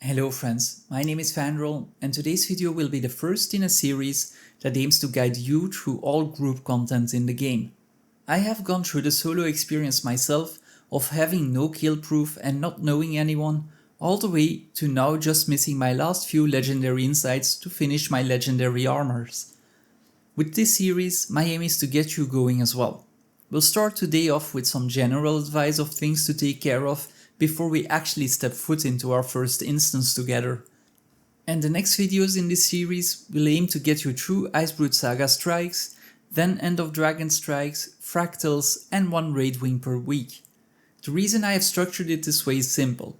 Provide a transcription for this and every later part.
Hello friends, my name is Fandral and today's video will be the first in a series that aims to guide you through all group content in the game. I have gone through the solo experience myself of having no kill proof and not knowing anyone, all the way to now just missing my last few legendary insights to finish my legendary armors. With this series, my aim is to get you going as well. We'll start today off with some general advice of things to take care of before we actually step foot into our first instance together. And the next videos in this series will aim to get you through Icebrood Saga Strikes, then End of Dragon Strikes, Fractals and one raid wing per week. The reason I have structured it this way is simple.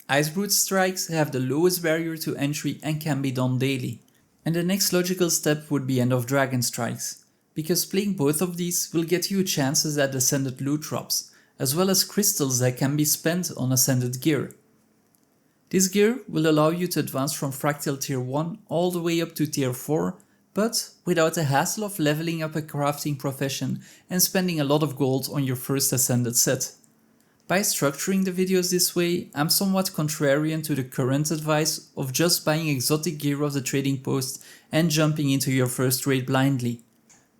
Icebrood Strikes have the lowest barrier to entry and can be done daily. And the next logical step would be End of Dragon Strikes, because playing both of these will get you chances at Ascended loot drops, as well as crystals that can be spent on Ascended gear. This gear will allow you to advance from Fractal tier 1 all the way up to tier 4, but without the hassle of leveling up a crafting profession and spending a lot of gold on your first Ascended set. By structuring the videos this way, I'm somewhat contrarian to the current advice of just buying exotic gear off the trading post and jumping into your first raid blindly.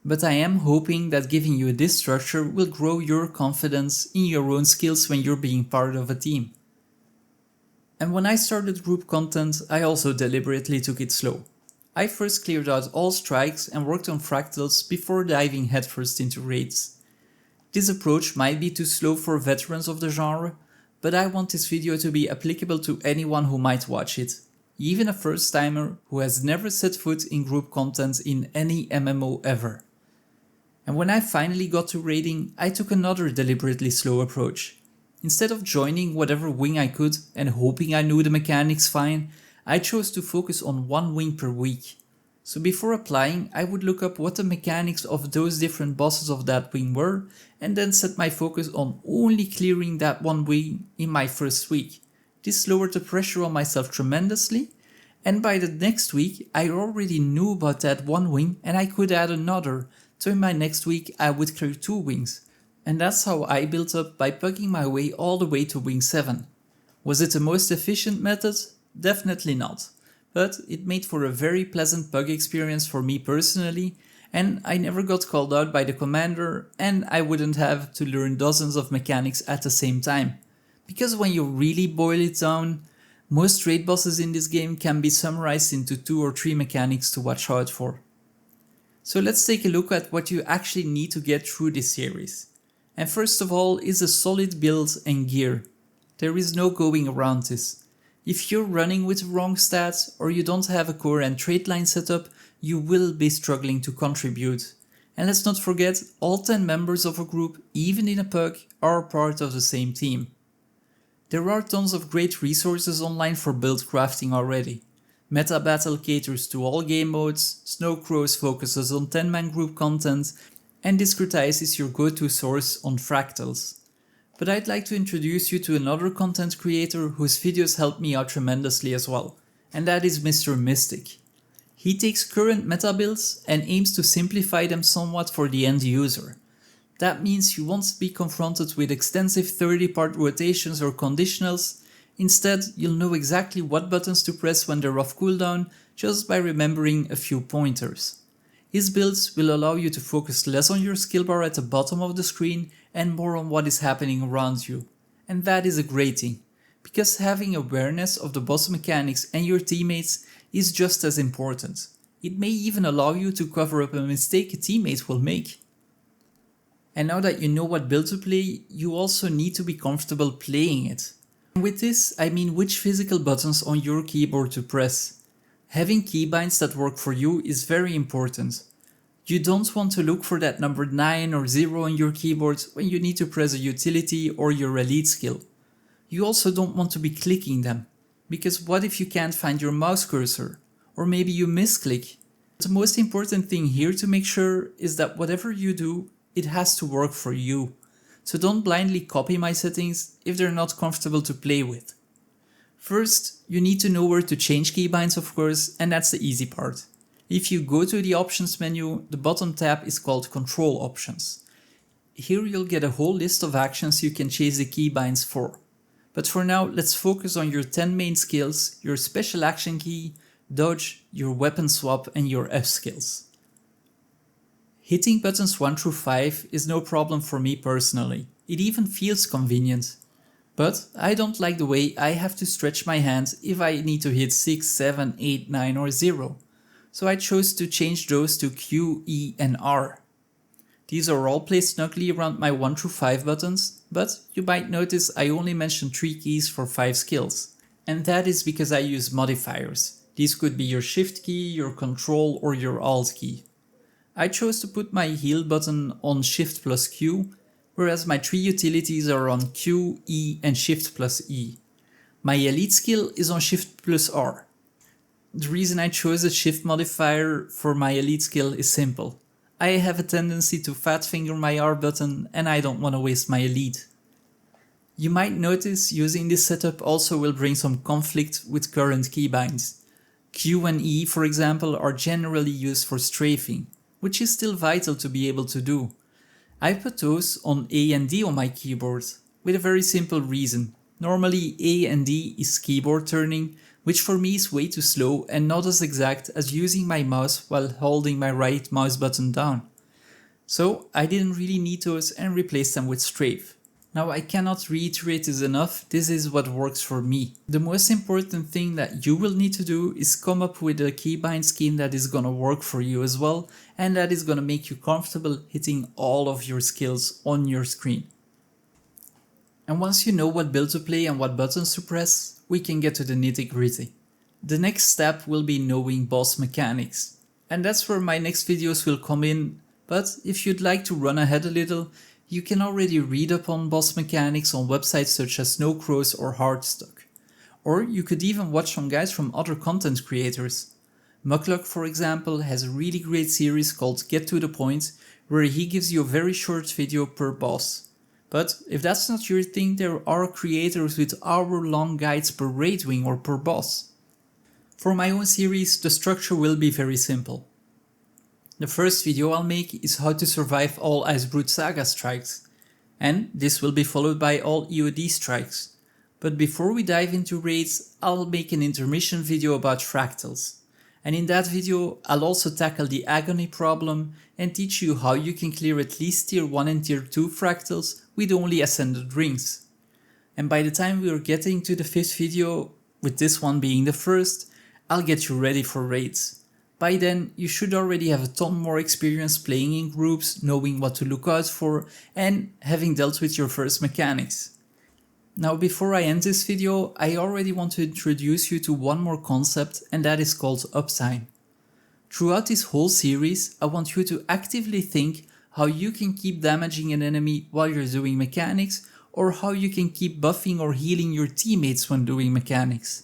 But I am hoping that giving you this structure will grow your confidence in your own skills when you're being part of a team. And when I started group content, I also deliberately took it slow. I first cleared out all strikes and worked on fractals before diving headfirst into raids. This approach might be too slow for veterans of the genre, but I want this video to be applicable to anyone who might watch it, even a first timer who has never set foot in group content in any MMO ever. And when I finally got to raiding, I took another deliberately slow approach. Instead of joining whatever wing I could and hoping I knew the mechanics fine, I chose to focus on one wing per week. So before applying, I would look up what the mechanics of those different bosses of that wing were, and then set my focus on only clearing that one wing in my first week. This lowered the pressure on myself tremendously, and by the next week I already knew about that one wing and I could add another. So in my next week I would clear 2 wings, and that's how I built up by pugging my way all the way to wing 7. Was it the most efficient method? Definitely not, but it made for a very pleasant pug experience for me personally, and I never got called out by the commander and I wouldn't have to learn dozens of mechanics at the same time. Because when you really boil it down, most raid bosses in this game can be summarized into 2 or 3 mechanics to watch out for. So let's take a look at what you actually need to get through this series. And first of all is a solid build and gear. There is no going around this. If you're running with wrong stats or you don't have a core and trait line setup, you will be struggling to contribute. And let's not forget, all 10 members of a group, even in a pug, are part of the same team. There are tons of great resources online for build crafting already. Meta Battle caters to all game modes, Snow Crows focuses on 10-man group content, and Discretize is your go-to source on fractals. But I'd like to introduce you to another content creator whose videos help me out tremendously as well, and that is Mr. Mythic. He takes current meta builds and aims to simplify them somewhat for the end user. That means you won't be confronted with extensive 30-part rotations or conditionals. Instead, you'll know exactly what buttons to press when they're off cooldown just by remembering a few pointers. His builds will allow you to focus less on your skill bar at the bottom of the screen and more on what is happening around you. And that is a great thing, because having awareness of the boss mechanics and your teammates is just as important. It may even allow you to cover up a mistake a teammate will make. And now that you know what build to play, you also need to be comfortable playing it. With this, I mean which physical buttons on your keyboard to press. Having keybinds that work for you is very important. You don't want to look for that number 9 or 0 on your keyboard when you need to press a utility or your elite skill. You also don't want to be clicking them, because what if you can't find your mouse cursor? Or maybe you misclick? The most important thing here to make sure is that whatever you do, it has to work for you. So don't blindly copy my settings if they're not comfortable to play with. First, you need to know where to change keybinds, of course, and that's the easy part. If you go to the options menu, the bottom tab is called control options. Here you'll get a whole list of actions you can change the keybinds for. But for now, let's focus on your 10 main skills, your special action key, dodge, your weapon swap and your F skills. Hitting buttons 1 through 5 is no problem for me personally, it even feels convenient. But I don't like the way I have to stretch my hand if I need to hit 6, 7, 8, 9 or 0. So I chose to change those to Q, E and R. These are all placed snugly around my 1 through 5 buttons, but you might notice I only mentioned 3 keys for 5 skills. And that is because I use modifiers. These could be your shift key, your control or your alt key. I chose to put my heal button on shift plus Q, whereas my 3 utilities are on Q, E and shift plus E. My elite skill is on shift plus R. The reason I chose a shift modifier for my elite skill is simple. I have a tendency to fat finger my R button and I don't want to waste my elite. You might notice using this setup also will bring some conflict with current keybinds. Q and E, for example, are generally used for strafing, which is still vital to be able to do. I put those on A and D on my keyboard, with a very simple reason. Normally A and D is keyboard turning, which for me is way too slow and not as exact as using my mouse while holding my right mouse button down. So I didn't really need those and replaced them with strafe. Now I cannot reiterate this enough, this is what works for me. The most important thing that you will need to do is come up with a keybind scheme that is gonna work for you as well and that is gonna make you comfortable hitting all of your skills on your screen. And once you know what build to play and what buttons to press, we can get to the nitty-gritty. The next step will be knowing boss mechanics. And that's where my next videos will come in, but if you'd like to run ahead a little, you can already read up on boss mechanics on websites such as Snowcrows or Hardstuck. Or you could even watch some guides from other content creators. Muckluck, for example, has a really great series called Get to the Point, where he gives you a very short video per boss. But if that's not your thing, there are creators with hour-long guides per raid wing or per boss. For my own series, the structure will be very simple. The first video I'll make is how to survive all Icebrood Saga strikes, and this will be followed by all EOD strikes. But before we dive into raids, I'll make an intermission video about Fractals. And in that video I'll also tackle the agony problem and teach you how you can clear at least tier 1 and tier 2 Fractals with only ascended rings. And by the time we are getting to the 5th video, with this one being the first, I'll get you ready for raids. By then, you should already have a ton more experience playing in groups, knowing what to look out for, and having dealt with your first mechanics. Now before I end this video, I already want to introduce you to one more concept, and that is called Uptime. Throughout this whole series, I want you to actively think how you can keep damaging an enemy while you're doing mechanics, or how you can keep buffing or healing your teammates when doing mechanics.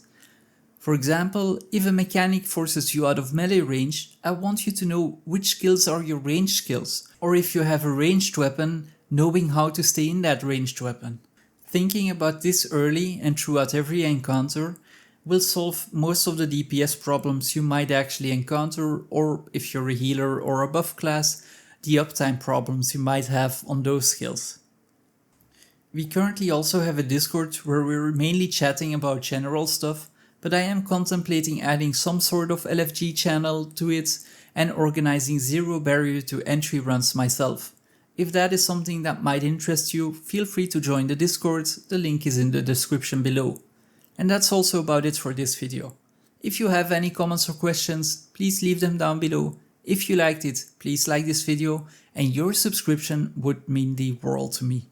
For example, if a mechanic forces you out of melee range, I want you to know which skills are your ranged skills, or if you have a ranged weapon, knowing how to stay in that ranged weapon. Thinking about this early and throughout every encounter will solve most of the DPS problems you might actually encounter, or if you're a healer or a buff class, the uptime problems you might have on those skills. We currently also have a Discord where we're mainly chatting about general stuff, but I am contemplating adding some sort of LFG channel to it and organizing zero barrier to entry runs myself. If that is something that might interest you, feel free to join the Discord, the link is in the description below. And that's also about it for this video. If you have any comments or questions, please leave them down below. If you liked it, please like this video, and your subscription would mean the world to me.